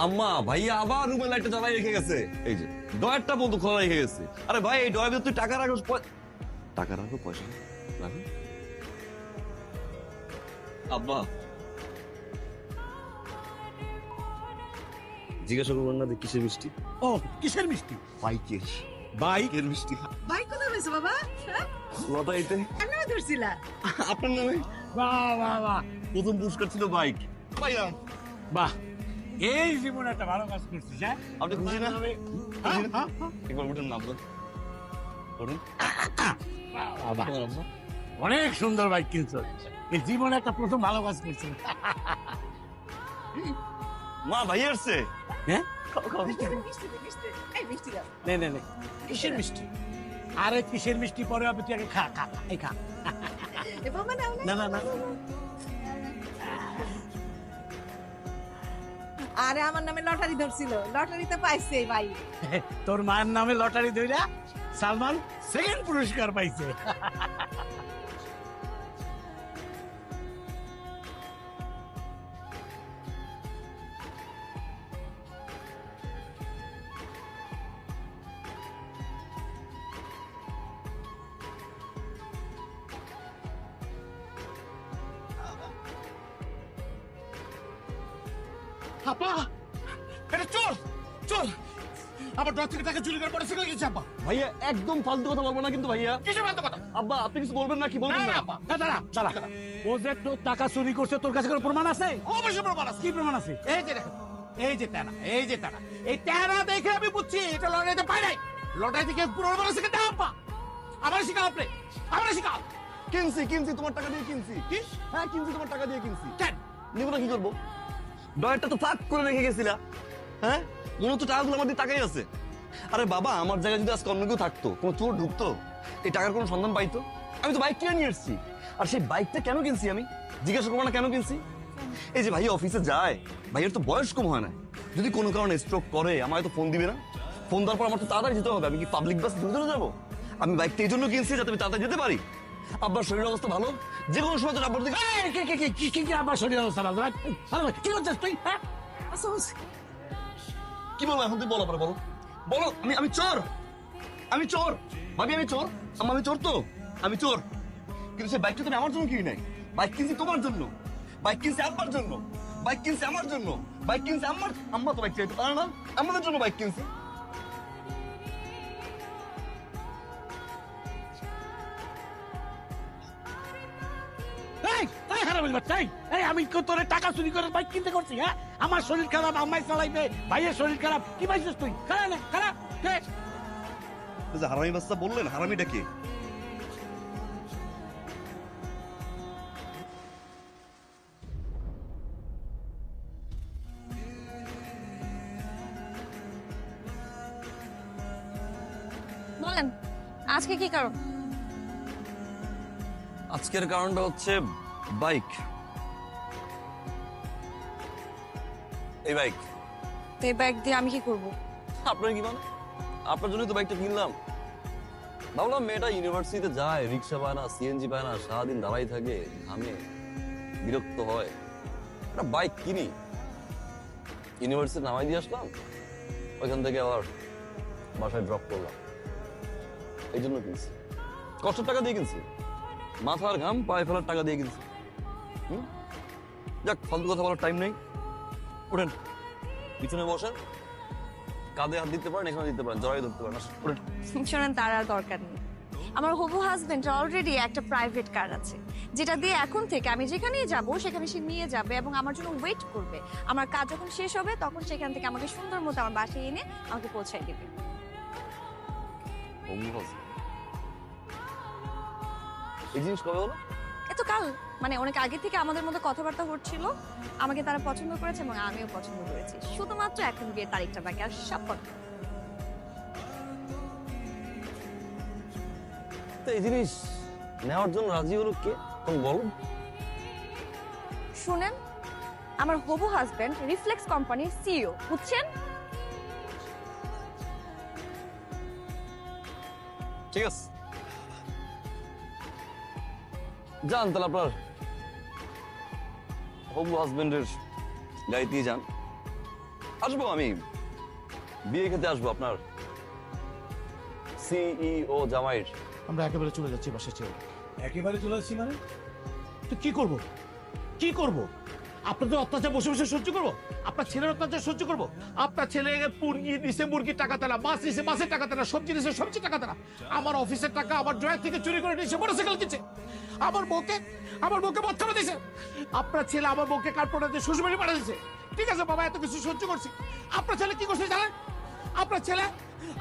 আম্মা ভাইয়া আবার রুমের লাইটটা জ্বালাই রেখে গেছে, এই যে ডয়ারটা বন্ধু খোলা রেখে গেছে। আরে ভাই এই ডয়ার ভিতরে তুই টাকা রাখো, টাকা রাখো, পয়সা রাখো। আব্বা জিজ্ঞাসা করবেন না যে কিসের মিষ্টি? ও কিসের মিষ্টি? বাইকের। বাইকের মিষ্টি। ভাই কোথায় হয়েছে বাবা? লটারিতে কেন ধরছিলা? আপনার নামে বাহ বাহ বাহ প্রথম পুরস্কার ছিল বাইক। পাইলাম। বাহ, এই জীবনে একটা ভালো কাজ করছিস। হ্যাঁ আপনি খুশি না? হ্যাঁ, হ্যাঁ, হ্যাঁ। একবার উঠুন না আপনার, উঠুন। বাহ, বাহ। তোমার আব্বা? অনেক সুন্দর বাইক কিনছো, এই জীবনে একটা প্রথম ভালো কাজ করছিস। মা ভাই আসছে। হ্যাঁ মিষ্টি দে, মিষ্টি দে। এই মিষ্টি দাও। নে নে নে, কিসের মিষ্টি? আরে কিসের মিষ্টি পরে হবে, তুই আগে খা খা খা, এই খা। এ বাবা নাও না না না, আরে আমার নামে লটারি ধরছিল, লটারিতে পাইছে ভাই। তোর মায়ের নামে লটারি ধইরা সালমান সেকেন্ড পুরস্কার পাইছে। আপা, এটা চোর, চোর আমার ডর থেকে টাকা চুরি করে পড়ে গেছে আপা। ভাইয়া একদম ফালতু কথা বলবো না কিন্তু ভাইয়া। কিসের বাদ কথা? আব্বা আপনি কিছু বলবেন না, কি বলবেন না? দাঁড়া দাঁড়া, ও যে তোর টাকা চুরি করছে, তোর কাছে কোনো প্রমাণ আছে? অবশ্যই প্রমাণ আছে। কি প্রমাণ আছে? এই যে দেখো, এই যে টানা, এই যে টানা, এই টানা দেখে আমি বুঝছি এটা লটারিতে পাই নাই। লটারি থেকে পুরো শিখে দাও আপা। আমার শিখাও আপনি, আমার শিখাও। কিনছি কিনছি, তোমার টাকা দিয়ে কিনছি। কি? হ্যাঁ কিনছি, তোমার টাকা দিয়ে কিনছি। কেন? নিব না কি করবো? ডয়ারটা তো ফাঁক করে রেখে গেছিলা। হ্যাঁ মনে হচ্ছে টাকাগুলো আমার দিয়ে টাকাই আছে। আরে বাবা আমার জায়গায় যদি আজকে অন্য কেউ থাকতো, কোনো চোর ঢুকতো, এই টাকার কোনো সন্ধান পাইতো? আমি তো বাইক কিনে নিয়ে এসেছি। আর সেই বাইকটা কেন কিনছি আমি জিজ্ঞাসা করবো না কেন কিনছি? এই যে ভাইয়া অফিসে যায়, ভাইয়ের তো বয়স কম হয় না, যদি কোনো কারণে স্ট্রোক করে আমায় তো ফোন দিবে না? ফোন দেওয়ার পর আমার তো তাড়াতাড়ি যেতে হবে। আমি কি পাবলিক বাস ধরে যাবো? আমি বাইকটা এই জন্য কিনছি যাতে আমি তাড়াতাড়ি যেতে পারি। আব্বার শরীর অবস্থা ভালো, যে কোনো সময় তো আব্বার দিকে। কি আমার শরীর অবস্থা না? কি করছিস তুই? হ্যাঁ আচ্ছা বলছি। কি বলবো এখন? তুই বলো পরে, বলো বলো। আমি চোর, আমি চোর ভাবি, আমি চোর। আমি চোর তো, আমি চোর। কিন্তু সে বাইকটা তুমি আমার জন্য কিনি নাই। বাইক কিনছি তোমার জন্য, বাইক কিনছি আব্বার জন্য, বাইক কিনছি আমার জন্য, বাইক কিনছি আমার। আম্মা তো বাইক চাইতে পারে না, আমাদের জন্য বাইক কিনছি। আমি তোর টাকা চুরি করে বাইক কিনতে করছি? হ্যাঁ আমার শরীর খারাপ, আমায় চালাইবে, ভাইয়ের শরীর খারাপ, কি পাইছিস তুই? খারাপ না খারাপ। হারামি বাচ্চা বললেন, হারামিটা কে? বলেন আজকে কি কারণ? আজকের কারণটা হচ্ছে বাইক। এই বাইক। তো এই ব্যাগ দিয়ে আমি কি করব? আপনার কি মানে? আপনার জন্যই তো বাইকটা কিনলাম। ভাবলাম মেয়েটা ইউনিভার্সিটিতে যায়, রিক্সা পায় না, সিএনজি পায় না, সারাদিন দাঁড়াই থাকে, ঘামে, বিরক্ত হয়, একটা বাইক কিনি। ইউনিভার্সিটি নামাই দিয়ে আসলাম, ওইখান থেকে আবার বাসায় ড্রপ করলাম। এই জন্য কিনছি, কষ্টের টাকা দিয়ে কিনছি, মাথার ঘাম পায়ে ফেলার টাকা দিয়ে কিনছি। যাক, ফালতু কথা বলার টাইম নেই। ওঠেন, পিছনে বসেন, কাঁধে হাত দিতে পারেন, এখানে দিতে পারেন, জড়াই ধরতে পারেন। ওঠেন। শোনেন, তার আর দরকার নেই। আমার হবু হাজবেন্ড অলরেডি একটা প্রাইভেট কার আছে, যেটা দিয়ে এখন থেকে আমি যেখানেই যাব সেখানে সে নিয়ে যাবে এবং আমার জন্য ওয়েট করবে। আমার কাজ যখন শেষ হবে তখন সেখান থেকে আমাকে সুন্দর মতো আমার বাসায় এনে আমাকে পৌঁছায় দেবে। এই জিনিস কবে হলো? এত কাল, মানে অনেক আগে থেকে আমাদের মধ্যে কথাবার্তা হচ্ছিল। আমাকে তারা পছন্দ করেছে এবং আমিও পছন্দ করেছি। শুধুমাত্র এখন বিয়ের তারিখটা বাকি, আর সব কথা। তো এই জিনিস নেওয়ার জন্য রাজি হলো কে? তুমি বলো। শুনেন, আমার হবু হাজবেন্ড রিফ্লেক্স কোম্পানির সিইও, বুঝছেন? ঠিক আছে, যান তাহলে আপনার হবু হাজবেন্ডের গাড়িতেই যান, আসবো আমি, বিয়ে খেতে আসবো আপনার সিইও জামাইয়ের। আমরা একেবারে চলে যাচ্ছি বাসা ছেড়ে। একেবারে চলে যাচ্ছি মানে? তো কি করব? কি করব? আপনাদের অত্যাচার বসে বসে সহ্য করবো? আপনার ছেলের অত্যাচার সহ্য করবো? আপনার ছেলে মুরগি দিছে, মুরগির টাকা তারা, মাছ দিছে, মাছের টাকা তারা, সবজি দিছে, সবজি টাকা তারা, আমার অফিসের টাকা আমার ড্রয়ার থেকে চুরি করে নিয়েছে, মোটরসাইকেল কিনছে, আমার বউকে বাচ্চা দিছে। আপনার ছেলে আমার বউকে কার্পোরেটে দিয়ে শ্বশুরবাড়ি পাঠিয়ে দিছে। ঠিক আছে বাবা, এত কিছু সহ্য করছি। আপনার ছেলে কি করছে জানেন? আপনার ছেলে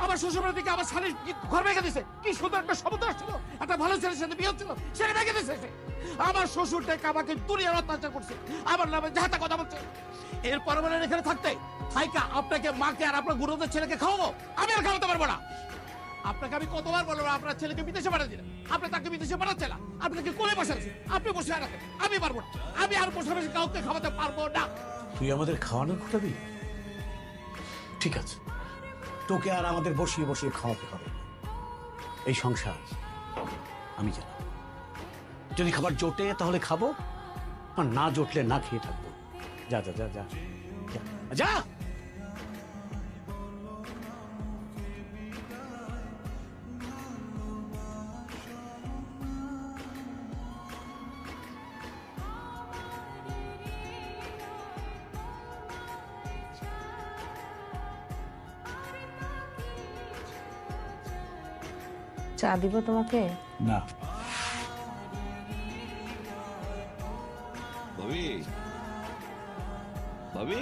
আমার শ্বশুরবাড়ি থেকে আমার স্বামীর ঘর ভেঙে দিছে। কি সুন্দর একটা সমুদ্র ছিল, একটা ভালো ছেলের সাথে বিয়ে হচ্ছিল, সেটা ভেঙে দিছে সে। আমার শ্বশুর থেকে আমাকে দুনিয়ার অত্যাচার করছে, আমার নামে যাহাতা কথা বলছে। এরপর বলেন এখানে থাকতে হাইকা আপনাকে, মাকে আর আপনার গুরুদের ছেলেকে খাওয়াবো? আমি আর খাওয়াতে পারবো না। আপনাকে আমি কতবার বলবো আপনার ছেলেকে বিদেশে পাঠিয়ে দিলেন, আপনি তাকে বিদেশে পাঠাচ্ছে না, আপনাকে কোলে বসে আছে, আপনি বসে রাখেন। আমি পারবো না, আমি আর বসে বসে কাউকে খাওয়াতে পারবো না। তুই আমাদের খাওয়ানোর কথা দিলি? ঠিক আছে, তোকে আর আমাদের বসিয়ে বসিয়ে খাওয়াতে হবে। এই সংসার আমি জানি, যদি খাবার জোটে তাহলে খাবো, আর না জোটলে না খেয়ে থাকবো। যা যা যা যা যা। চা দিব তোমাকে? না, ভাবি, ভাবি,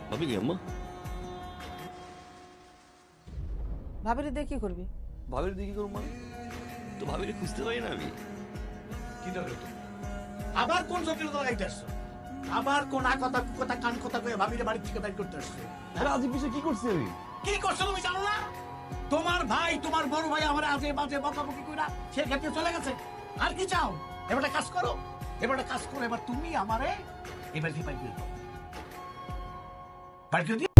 ভাবি কি আম্মা? ভাবিরে দিয়ে কি করবি? ভাবির দিকে করবো মানে? তো ভাবির খুঁজতে পারি না আমি। কি দরকার তোর? আবার কোন জটিলতা লাগাইতে আসছো? আবার কোন কথা কথা কান কথা কয়ে ভাবিরে বাড়ি থেকে বাইর করতে আসছো? আরে আজকে পিছনে কি করছি আমি? কি করছো তুমি জানো না? তোমার ভাই, তোমার বড় ভাই আমার আজে বাজে বকাবকি কইরা সে ক্ষেত্রে চলে গেছে। আর কি চাও? এবার একটা কাজ করো, এবার তুমি আমারে এবার কি বাইর করে দাও। বাইর করে দিও।